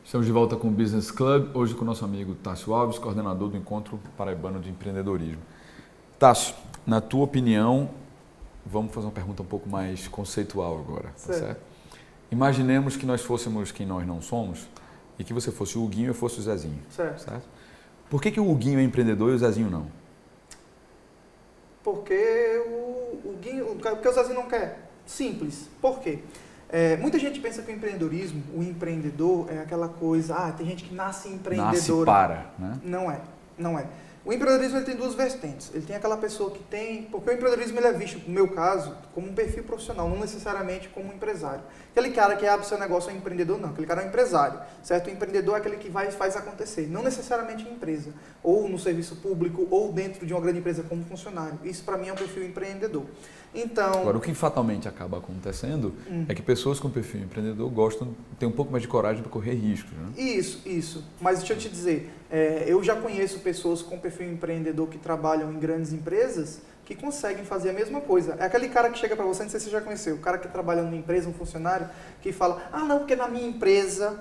Estamos de volta com o Business Club, hoje com o nosso amigo Tássio Alves, coordenador do Encontro Paraibano de Empreendedorismo. Tássio, na tua opinião, vamos fazer uma pergunta um pouco mais conceitual agora, tá certo? Imaginemos que nós fôssemos quem nós não somos e que você fosse o Huguinho e eu fosse o Zezinho, certo? Por que o Huguinho é empreendedor e o Zezinho não? Porque o Zezinho não quer. Simples. Por quê? Muita gente pensa que o empreendedorismo, o empreendedor é aquela coisa, tem gente que nasce empreendedora. Né? Não é. O empreendedorismo ele tem duas vertentes. Ele tem aquela pessoa que tem... Porque o empreendedorismo ele é visto, no meu caso, como um perfil profissional, não necessariamente como um empresário. Aquele cara que abre seu negócio é um empreendedor, não. Aquele cara é um empresário, certo? O empreendedor é aquele que faz acontecer, não necessariamente em empresa, ou no serviço público, ou dentro de uma grande empresa como funcionário. Isso, para mim, é um perfil empreendedor. Então... Agora, o que fatalmente acaba acontecendo é que pessoas com perfil empreendedor têm um pouco mais de coragem para correr riscos, né? Isso. Mas deixa eu te dizer, eu já conheço pessoas com perfil empreendedor que trabalham em grandes empresas que conseguem fazer a mesma coisa. É aquele cara que chega para você, não sei se você já conheceu, o cara que trabalha numa empresa, um funcionário, que fala, não, porque na minha empresa...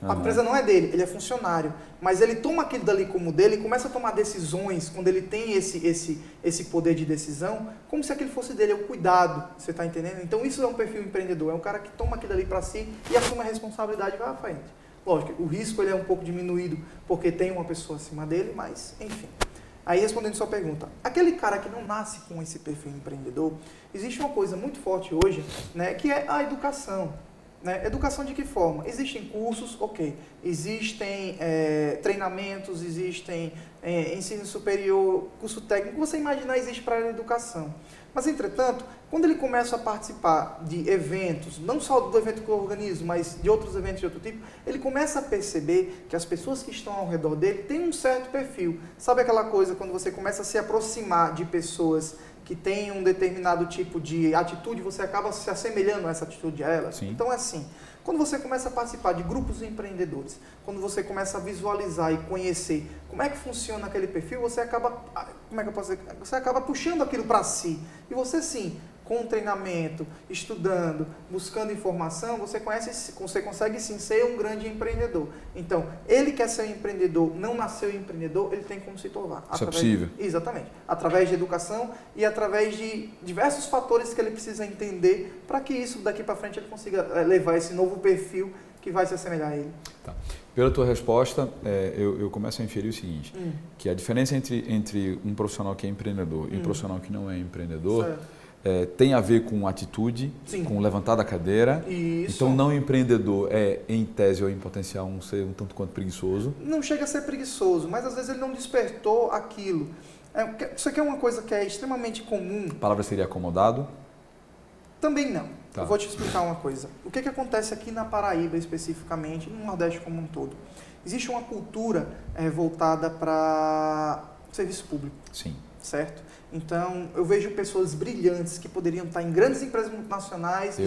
A empresa não é dele, ele é funcionário. Mas ele toma aquilo dali como dele e começa a tomar decisões, quando ele tem esse poder de decisão, como se aquilo fosse dele, é o cuidado, você está entendendo? Então isso é um perfil empreendedor, é um cara que toma aquilo dali para si e assume a responsabilidade e vai à frente. Lógico, o risco ele é um pouco diminuído porque tem uma pessoa acima dele, mas enfim. Aí respondendo sua pergunta, aquele cara que não nasce com esse perfil empreendedor, existe uma coisa muito forte hoje, né, que é a educação. Educação de que forma? Existem cursos, ok. Existem treinamentos, existem ensino superior, curso técnico. Você imaginar existe para a educação. Mas, entretanto, quando ele começa a participar de eventos, não só do evento que eu organizo, mas de outros eventos de outro tipo, ele começa a perceber que as pessoas que estão ao redor dele têm um certo perfil. Sabe aquela coisa quando você começa a se aproximar de pessoas que tem um determinado tipo de atitude, você acaba se assemelhando a essa atitude a elas. Sim. Então é assim, quando você começa a participar de grupos empreendedores, quando você começa a visualizar e conhecer como é que funciona aquele perfil, você acaba, você acaba puxando aquilo para si. E você sim, com treinamento, estudando, buscando informação, você consegue sim ser um grande empreendedor. Então, ele quer ser um empreendedor, não nasceu empreendedor, ele tem como se tornar. Isso é possível. Exatamente. Através de educação e através de diversos fatores que ele precisa entender para que isso daqui para frente ele consiga levar esse novo perfil que vai se assemelhar a ele. Tá. Pela tua resposta, eu começo a inferir o seguinte, que a diferença entre um profissional que é empreendedor e um profissional que não é empreendedor tem a ver com atitude, Sim. com levantar da cadeira. Isso. Então, não empreendedor é, em tese ou em potencial, um ser um tanto quanto preguiçoso. Não chega a ser preguiçoso, mas às vezes ele não despertou aquilo. Isso aqui é uma coisa que é extremamente comum. A palavra seria acomodado? Também não. Tá. Eu vou te explicar uma coisa. O que acontece aqui na Paraíba, especificamente, no Nordeste como um todo? Existe uma cultura voltada para serviço público. Sim. Certo? Então, eu vejo pessoas brilhantes que poderiam estar em grandes empresas multinacionais.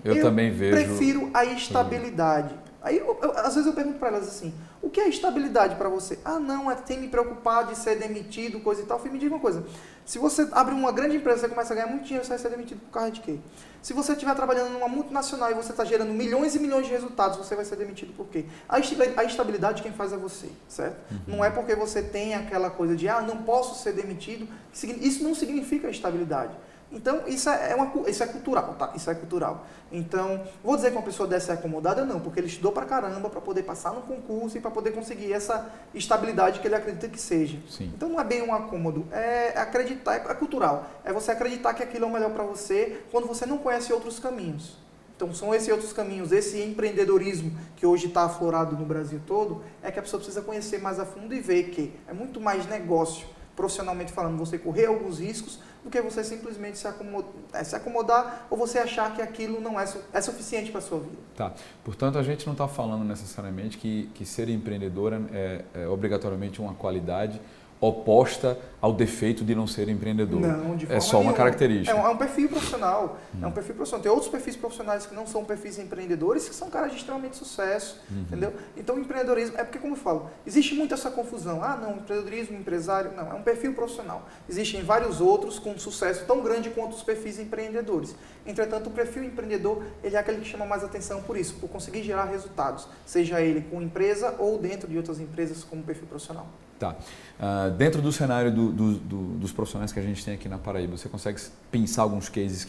Eu também vejo. Prefiro a estabilidade. Aí, às vezes eu pergunto para elas assim, o que é estabilidade para você? Não, tem me preocupar de ser demitido, coisa e tal. Me diga uma coisa, se você abre uma grande empresa, você começa a ganhar muito dinheiro, você vai ser demitido por causa de quê? Se você estiver trabalhando numa multinacional e você está gerando milhões e milhões de resultados, você vai ser demitido por quê? A estabilidade quem faz é você, certo? Não é porque você tem aquela coisa de, não posso ser demitido, isso não significa estabilidade. Então, isso é cultural, tá? Isso é cultural. Então, vou dizer que uma pessoa dessa é acomodada? Não, porque ele estudou pra caramba para poder passar no concurso e para poder conseguir essa estabilidade que ele acredita que seja. Sim. Então, não é bem um acômodo, é acreditar, é cultural. É você acreditar que aquilo é o melhor para você quando você não conhece outros caminhos. Então, são esses outros caminhos, esse empreendedorismo que hoje está aflorado no Brasil todo, é que a pessoa precisa conhecer mais a fundo e ver que é muito mais negócio, profissionalmente falando, você correr alguns riscos do que você simplesmente se acomodar ou você achar que aquilo não é suficiente para a sua vida. Tá. Portanto, a gente não está falando necessariamente que ser empreendedor é obrigatoriamente uma qualidade oposta ao defeito de não ser empreendedor. Não, de forma é só uma nenhuma. característica. É um perfil profissional. É um perfil profissional. Tem outros perfis profissionais que não são perfis empreendedores, que são caras de extremamente sucesso, entendeu? Então, o empreendedorismo, é porque, como eu falo, existe muito essa confusão. Ah, não, empreendedorismo, empresário, não, é um perfil profissional. Existem vários outros com sucesso tão grande quanto os perfis empreendedores. Entretanto, o perfil empreendedor, ele é aquele que chama mais atenção por isso, por conseguir gerar resultados, seja ele com empresa ou dentro de outras empresas como perfil profissional. Tá. Dentro do cenário dos profissionais que a gente tem aqui na Paraíba, você consegue pensar alguns cases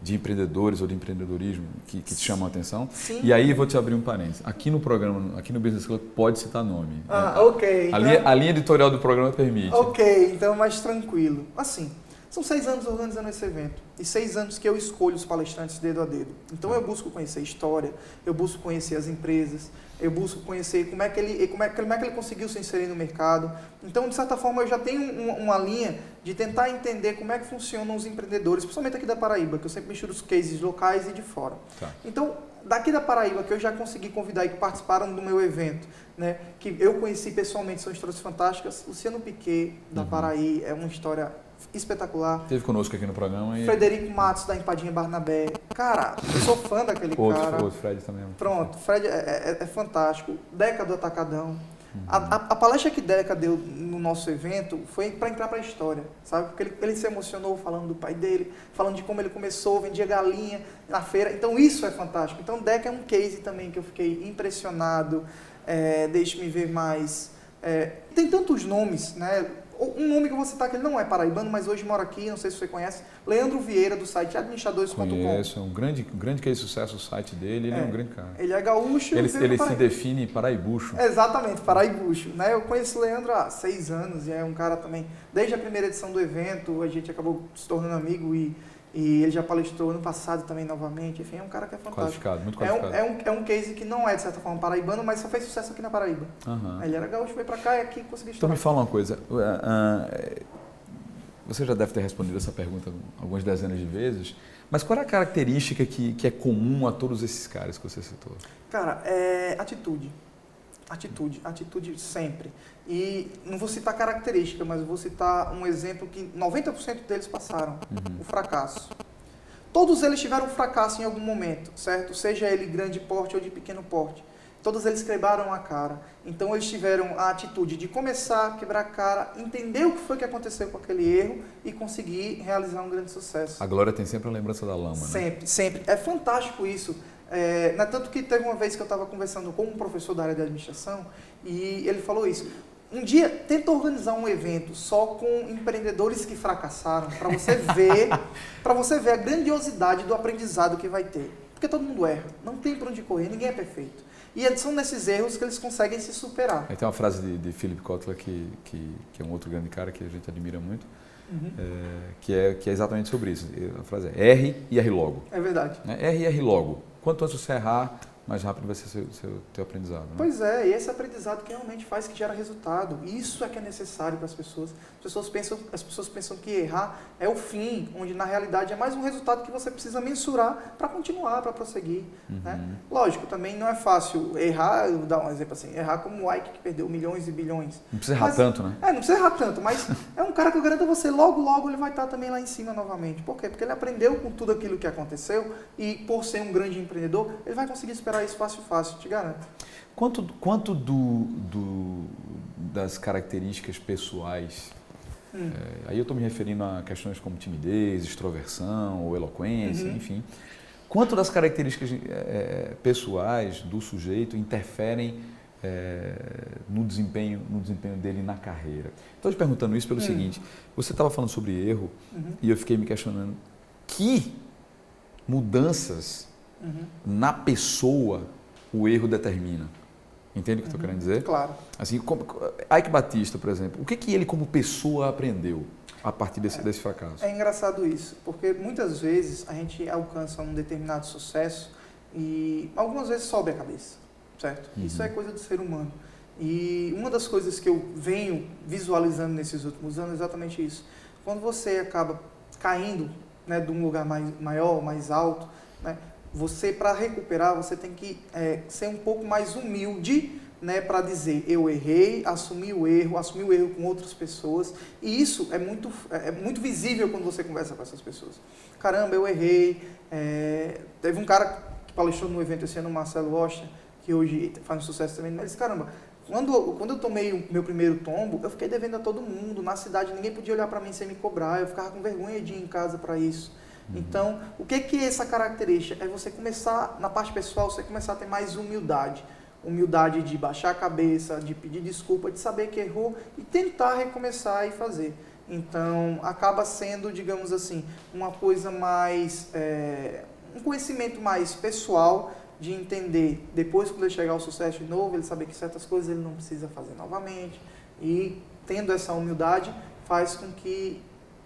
de empreendedores ou de empreendedorismo que te chamam a atenção? Sim. E aí vou te abrir um parênteses. Aqui no programa, aqui no Business Club, pode citar nome. Ok. A linha editorial do programa permite. Ok, então mais tranquilo. Assim, são 6 anos organizando esse evento e 6 anos que eu escolho os palestrantes dedo a dedo. Então eu busco conhecer a história, eu busco conhecer as empresas, eu busco conhecer como é que ele conseguiu se inserir no mercado. Então, de certa forma, eu já tenho uma linha de tentar entender como é que funcionam os empreendedores, principalmente aqui da Paraíba, que eu sempre mexo os cases locais e de fora. Tá. Então, daqui da Paraíba, que eu já consegui convidar e que participaram do meu evento, né, que eu conheci pessoalmente, são histórias fantásticas. Luciano Piquet, da Paraíba, é uma história espetacular. Esteve conosco aqui no programa. Frederico Matos, da Empadinha Barnabé. Cara, eu sou fã daquele cara. Outro Fred também. Pronto, Fred é fantástico. Deca do Atacadão. A palestra que Deca deu no nosso evento foi para entrar para a história, sabe? Porque ele se emocionou falando do pai dele, falando de como ele começou, vendia galinha na feira. Então isso é fantástico. Então Deca é um case também que eu fiquei impressionado. Deixe-me ver mais. Tem tantos nomes, né? Um nome que eu vou citar que ele não é paraibano, mas hoje mora aqui, não sei se você conhece, Leandro Vieira, do site administradores.com. Conheço, é um grande case de sucesso o site dele, ele é um grande cara. Ele é gaúcho. Ele se define paraibucho. Exatamente, paraibucho. Né? Eu conheço o Leandro há 6 anos e é um cara também, desde a primeira edição do evento, a gente acabou se tornando amigo e ele já palestrou ano passado também novamente. Enfim, é um cara que é fantástico. Qualificado, muito qualificado. É um case que não é, de certa forma, paraibano, mas só fez sucesso aqui na Paraíba. Ele era gaúcho, veio pra cá e aqui conseguiu estudar. Então me fala uma coisa. Você já deve ter respondido essa pergunta algumas dezenas de vezes, mas qual é a característica que é comum a todos esses caras que você citou? Cara, atitude. Atitude sempre. E não vou citar característica, mas vou citar um exemplo que 90% deles passaram, o fracasso. Todos eles tiveram fracasso em algum momento, certo? Seja ele grande porte ou de pequeno porte. Todos eles quebraram a cara. Então eles tiveram a atitude de começar a quebrar a cara, entender o que foi que aconteceu com aquele erro e conseguir realizar um grande sucesso. A glória tem sempre a lembrança da lama, sempre, né? Sempre. É fantástico isso. Tanto que teve uma vez que eu estava conversando com um professor da área de administração e ele falou isso. Um dia, tenta organizar um evento só com empreendedores que fracassaram, para você ver a grandiosidade do aprendizado que vai ter. Porque todo mundo erra, não tem para onde correr, ninguém é perfeito. E são nesses erros que eles conseguem se superar. Aí tem uma frase de Philip Kotler, que é um outro grande cara que a gente admira muito, que é exatamente sobre isso. A frase é erre e erre logo. É verdade. Erre e erre logo. Quanto antes você errar, mais rápido vai ser o teu aprendizado. Né? Pois é, e esse aprendizado que realmente faz que gera resultado. Isso é que é necessário para as pessoas. As pessoas pensam que errar é o fim, onde na realidade é mais um resultado que você precisa mensurar para continuar, para prosseguir. Né? Lógico, também não é fácil errar, eu vou dar um exemplo assim, errar como o Ike que perdeu milhões e bilhões. Não precisa errar tanto, né? Não precisa errar tanto, mas é um cara que eu garanto a você, logo ele vai estar também lá em cima novamente. Por quê? Porque ele aprendeu com tudo aquilo que aconteceu e por ser um grande empreendedor, ele vai conseguir superar isso fácil, te garanto. Quanto das características pessoais, aí eu estou me referindo a questões como timidez, extroversão ou eloquência, enfim. Quanto das características pessoais do sujeito interferem no desempenho dele na carreira? Estou te perguntando isso pelo seguinte, você estava falando sobre erro e eu fiquei me questionando que mudanças na pessoa o erro determina. Entende o que eu estou querendo dizer? Claro. Assim, Ike Batista, por exemplo, o que ele como pessoa aprendeu a partir desse fracasso? É engraçado isso, porque muitas vezes a gente alcança um determinado sucesso e algumas vezes sobe a cabeça, certo? Isso é coisa do ser humano. E uma das coisas que eu venho visualizando nesses últimos anos é exatamente isso. Quando você acaba caindo, né, de um lugar maior, mais alto, né, você, para recuperar, você tem que ser um pouco mais humilde né, para dizer eu errei, assumir o erro com outras pessoas. E isso é muito visível quando você conversa com essas pessoas. Caramba, eu errei. Teve um cara que palestrou no evento esse ano, o Marcelo Rocha, que hoje faz um sucesso também. Ele disse, caramba, quando eu tomei o meu primeiro tombo, eu fiquei devendo a todo mundo. Na cidade ninguém podia olhar para mim sem me cobrar. Eu ficava com vergonha de ir em casa para isso. Então, o que é essa característica? É você começar, na parte pessoal, você começar a ter mais humildade. Humildade de baixar a cabeça, de pedir desculpa, de saber que errou e tentar recomeçar e fazer. Então, acaba sendo, digamos assim, uma coisa mais... um conhecimento mais pessoal de entender, depois quando ele chegar ao sucesso de novo, ele saber que certas coisas ele não precisa fazer novamente. E tendo essa humildade, faz com que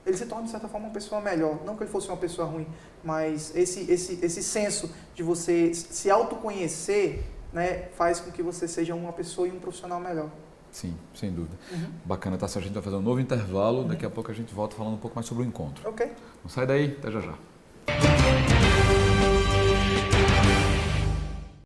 ele se torne, de certa forma, uma pessoa melhor. Não que ele fosse uma pessoa ruim, mas esse senso de você se autoconhecer, né, faz com que você seja uma pessoa e um profissional melhor. Sim, sem dúvida. Bacana, tá? A gente vai fazer um novo intervalo, daqui a pouco a gente volta falando um pouco mais sobre o encontro. Ok. Não sai daí, até já já.